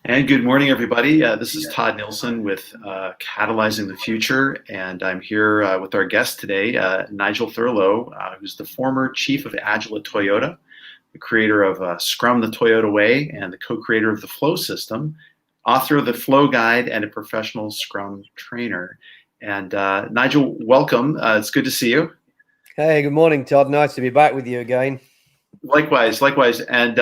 And good morning, everybody. This is Todd Nilsson with Catalyzing the Future, and I'm here with our guest today, Nigel Thurlow, who's the former chief of Agile at Toyota, the creator of Scrum the Toyota Way, and the co-creator of the Flow system, author of the Flow Guide, and a professional Scrum trainer. And Nigel, welcome. It's good to see you. Hey, good morning, Todd. Nice to be back with you again. Likewise. And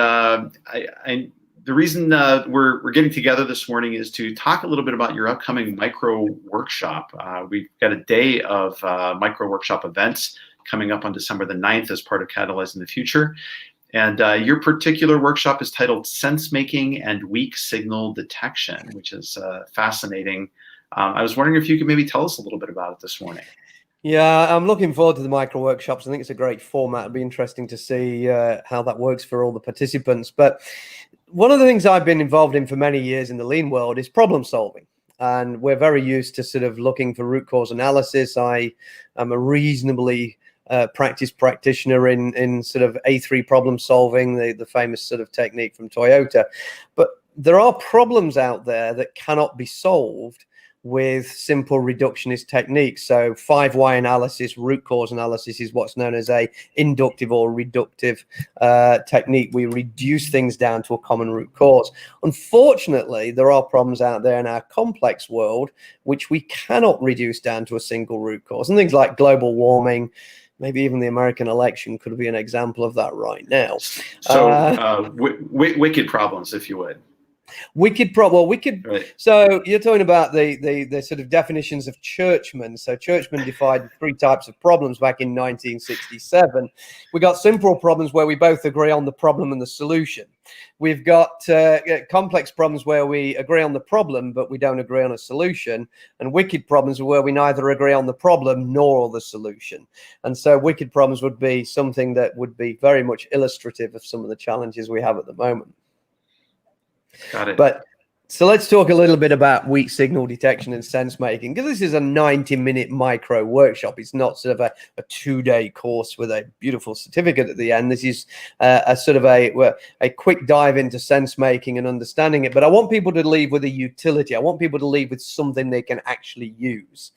the reason we're getting together this morning is to talk a little bit about your upcoming micro workshop. We've got a day of micro workshop events coming up on December the 9th as part of Catalyzing the Future. And your particular workshop is titled Sensemaking and Weak Signal Detection, which is fascinating. I was wondering if you could maybe tell us a little bit about it this morning. Yeah, I'm looking forward to the micro workshops. I think it's a great format. It'll be interesting to see how that works for all the participants. But one of the things I've been involved in for many years in the lean world is problem solving. And we're very used to sort of looking for root cause analysis. I am a reasonably practiced practitioner in sort of A3 problem solving, the famous sort of technique from Toyota. But there are problems out there that cannot be solved with simple reductionist techniques. So 5 why analysis, root cause analysis is what's known as a inductive or reductive technique. We reduce things down to a common root cause. Unfortunately, there are problems out there in our complex world which we cannot reduce down to a single root cause. And things like global warming, maybe even the American election could be an example of that right now. So wicked problems, if you would. Wicked. Right. So you're talking about the sort of definitions of churchmen. So churchmen defined 3 types of problems back in 1967. We got simple problems where we both agree on the problem and the solution. We've got complex problems where we agree on the problem, but we don't agree on a solution. And wicked problems are where we neither agree on the problem nor the solution. And so wicked problems would be something that would be very much illustrative of some of the challenges we have at the moment. Got it. But so let's talk a little bit about weak signal detection and sense making, because this is a 90-minute micro workshop. It's not sort of a 2-day course with a beautiful certificate at the end. This is a sort of a quick dive into sense making and understanding it. But I want people to leave with a utility. I want people to leave with something they can actually use.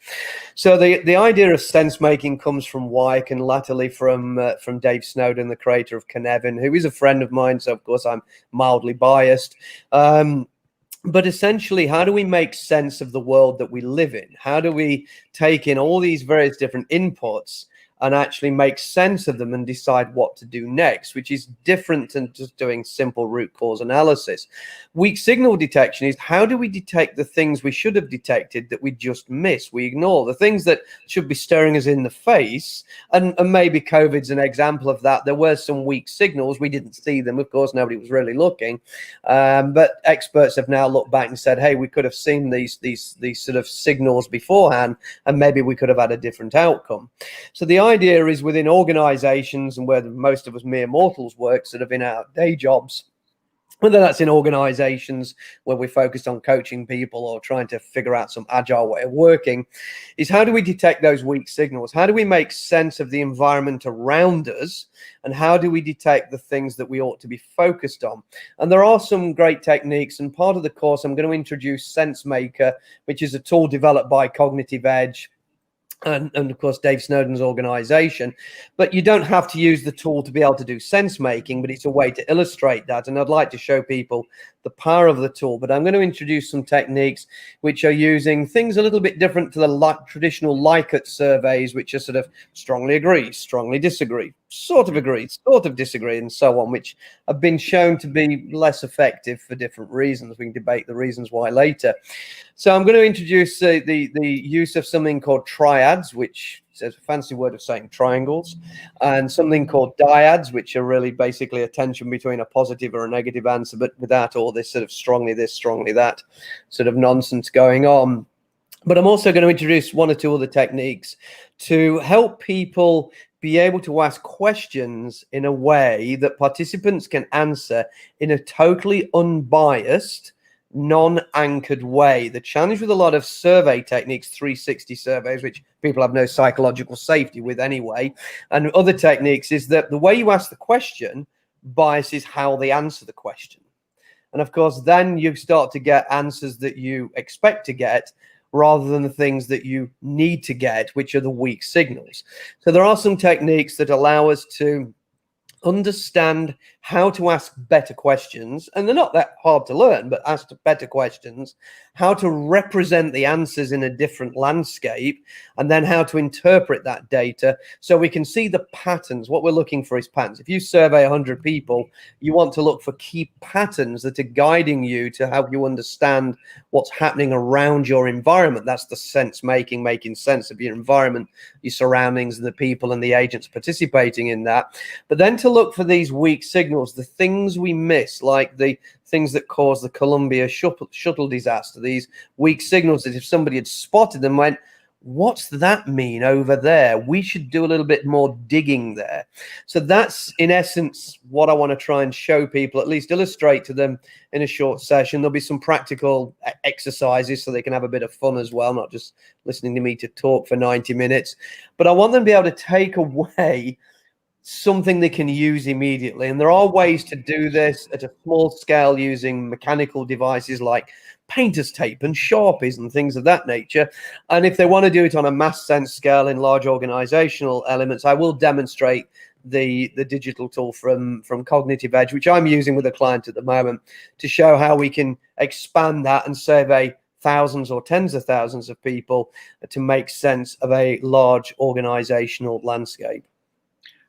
So the idea of sense making comes from Wyke and latterly from Dave Snowden, the creator of Cynefin, who is a friend of mine. So of course I'm mildly biased. But essentially, how do we make sense of the world that we live in? How do we take in all these various different inputs and actually make sense of them and decide what to do next, which is different than just doing simple root cause analysis. Weak signal detection is how do we detect the things we should have detected that we just miss? We ignore the things that should be staring us in the face. And maybe COVID's an example of that. There were some weak signals. We didn't see them. Of course, nobody was really looking. But experts have now looked back and said, hey, we could have seen these sort of signals beforehand, and maybe we could have had a different outcome. So the idea is within organizations and where most of us mere mortals work sort of in our day jobs, whether that's in organizations where we're focused on coaching people or trying to figure out some agile way of working, is how do we detect those weak signals? How do we make sense of the environment around us? And how do we detect the things that we ought to be focused on? And there are some great techniques. And part of the course, I'm going to introduce Sensemaker, which is a tool developed by Cognitive Edge and of course Dave Snowden's organization. But you don't have to use the tool to be able to do sense making, but it's a way to illustrate that. And I'd like to show people the power of the tool. But I'm going to introduce some techniques which are using things a little bit different to the traditional Likert surveys, which are sort of strongly agree, strongly disagree, sort of agree, sort of disagree, and so on, which have been shown to be less effective for different reasons. We can debate the reasons why later. So I'm going to introduce the use of something called triads, which is a fancy word of saying triangles, and something called dyads, which are really basically a tension between a positive or a negative answer, but without all this sort of strongly this, strongly that sort of nonsense going on. But I'm also going to introduce 1 or 2 other techniques to help people be able to ask questions in a way that participants can answer in a totally unbiased, non-anchored way. The challenge with a lot of survey techniques, 360 surveys, which people have no psychological safety with anyway, and other techniques, is that the way you ask the question biases how they answer the question. And of course, then you start to get answers that you expect to get rather than the things that you need to get, which are the weak signals. So there are some techniques that allow us to understand how to ask better questions, and they're not that hard to learn, but ask better questions, how to represent the answers in a different landscape, and then how to interpret that data so we can see the patterns. What we're looking for is patterns. If you survey 100 people, you want to look for key patterns that are guiding you to help you understand what's happening around your environment. That's the sense making, making sense of your environment, your surroundings, and the people and the agents participating in that. But then to look for these weak signals, the things we miss, like the things that caused the Columbia shuttle disaster, these weak signals that if somebody had spotted them, went, what's that mean over there? We should do a little bit more digging there. So that's in essence what I want to try and show people, at least illustrate to them in a short session. There'll be some practical exercises so they can have a bit of fun as well, not just listening to me to talk for 90 minutes. But I want them to be able to take away something they can use immediately. And there are ways to do this at a small scale using mechanical devices like painter's tape and Sharpies and things of that nature. And if they want to do it on a mass sense scale in large organizational elements, I will demonstrate the digital tool from Cognitive Edge, which I'm using with a client at the moment, to show how we can expand that and survey thousands or tens of thousands of people to make sense of a large organizational landscape.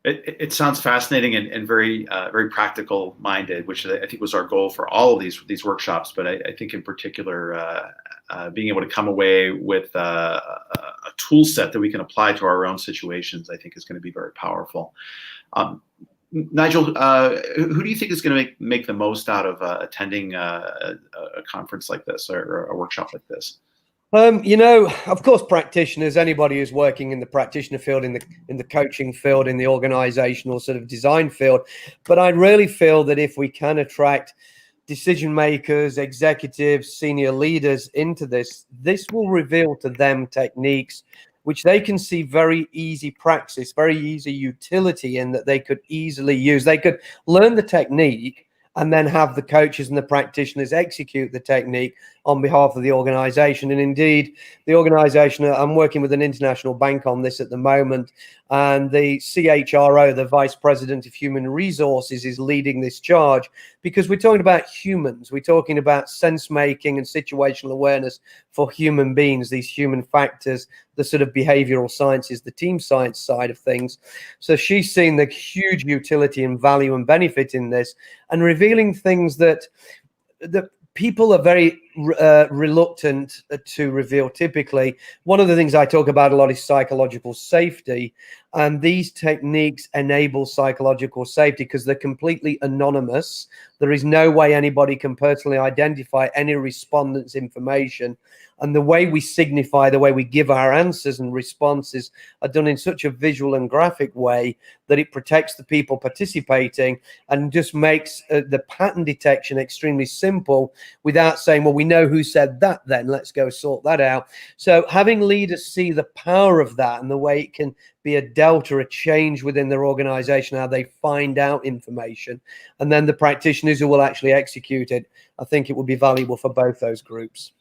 It sounds fascinating and very very practical minded, which I think was our goal for all of these workshops. But I think in particular, being able to come away with a tool set that we can apply to our own situations, I think is going to be very powerful. Nigel, who do you think is going to make the most out of attending a conference like this or a workshop like this? Of course, practitioners, anybody who's working in the practitioner field, in the coaching field, in the organizational sort of design field. But I really feel that if we can attract decision makers, executives, senior leaders into this will reveal to them techniques which they can see very easy praxis, very easy utility in, that they could easily use. They could learn the technique and then have the coaches and the practitioners execute the technique on behalf of the organization. And indeed, the organization, I'm working with an international bank on this at the moment, and the CHRO, the Vice President of Human Resources, is leading this charge, because we're talking about humans. We're talking about sense making and situational awareness for human beings, these human factors, the sort of behavioral sciences, the team science side of things. So she's seen the huge utility and value and benefit in this, and revealing things that people are very reluctant to reveal typically. One of the things I talk about a lot is psychological safety, and these techniques enable psychological safety because they're completely anonymous. There is no way anybody can personally identify any respondent's information, and the way we signify, the way we give our answers and responses are done in such a visual and graphic way that it protects the people participating and just makes the pattern detection extremely simple, without saying, well, we know who said that, then let's go sort that out. So having leaders see the power of that and the way it can be a delta, a change within their organization, how they find out information, and then the practitioners who will actually execute it, I think it would be valuable for both those groups.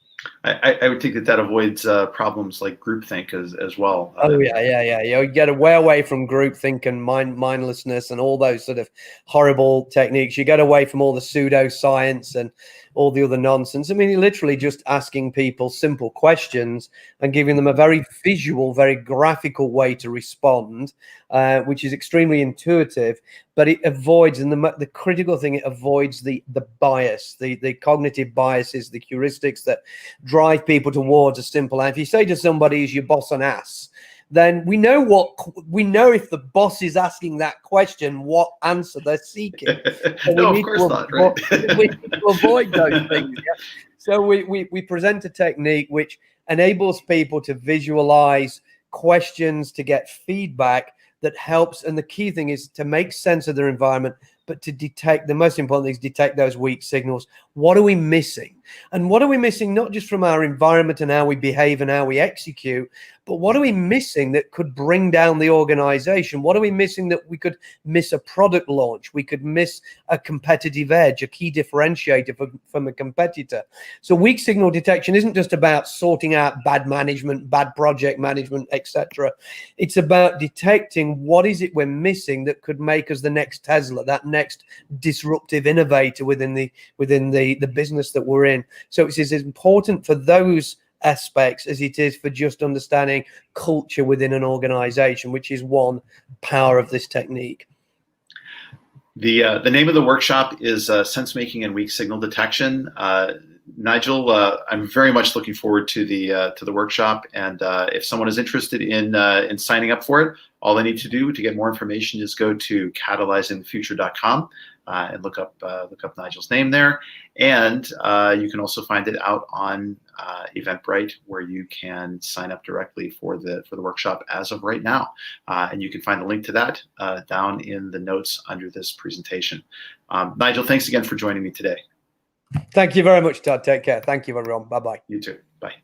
I would think that avoids problems like groupthink as well. Yeah. You get away from groupthink and mindlessness and all those sort of horrible techniques. You get away from all the pseudoscience and all the other nonsense. I mean, you're literally just asking people simple questions and giving them a very visual, very graphical way to respond, which is extremely intuitive, but it avoids, and the critical thing, it avoids the bias, the cognitive biases, the heuristics that drive people towards a simple answer. If you say to somebody, is your boss an ass? Then we know if the boss is asking that question, what answer they're seeking. So no, of course not, right? We need to avoid those things. Yeah? So we present a technique which enables people to visualize questions, to get feedback that helps. And the key thing is to make sense of their environment, but to detect, the most important thing is detect those weak signals. What are we missing? And what are we missing, not just from our environment and how we behave and how we execute, but what are we missing that could bring down the organization? What are we missing that we could miss a product launch? We could miss a competitive edge, a key differentiator from a competitor. So weak signal detection isn't just about sorting out bad management, bad project management, etc. It's about detecting what is it we're missing that could make us the next Tesla, that next disruptive innovator within the business that we're in. So it's as important for those aspects as it is for just understanding culture within an organization, which is one power of this technique. The name of the workshop is Sensemaking and Weak Signal Detection. Nigel, I'm very much looking forward to the workshop, and if someone is interested in signing up for it, all they need to do to get more information is go to catalyzingthefuture.com and look up Nigel's name there, and you can also find it out on Eventbrite, where you can sign up directly for the workshop as of right now, and you can find the link to that down in the notes under this presentation. Nigel, thanks again for joining me today. Thank you very much, Todd. Take care. Thank you, everyone. Bye-bye. You too. Bye.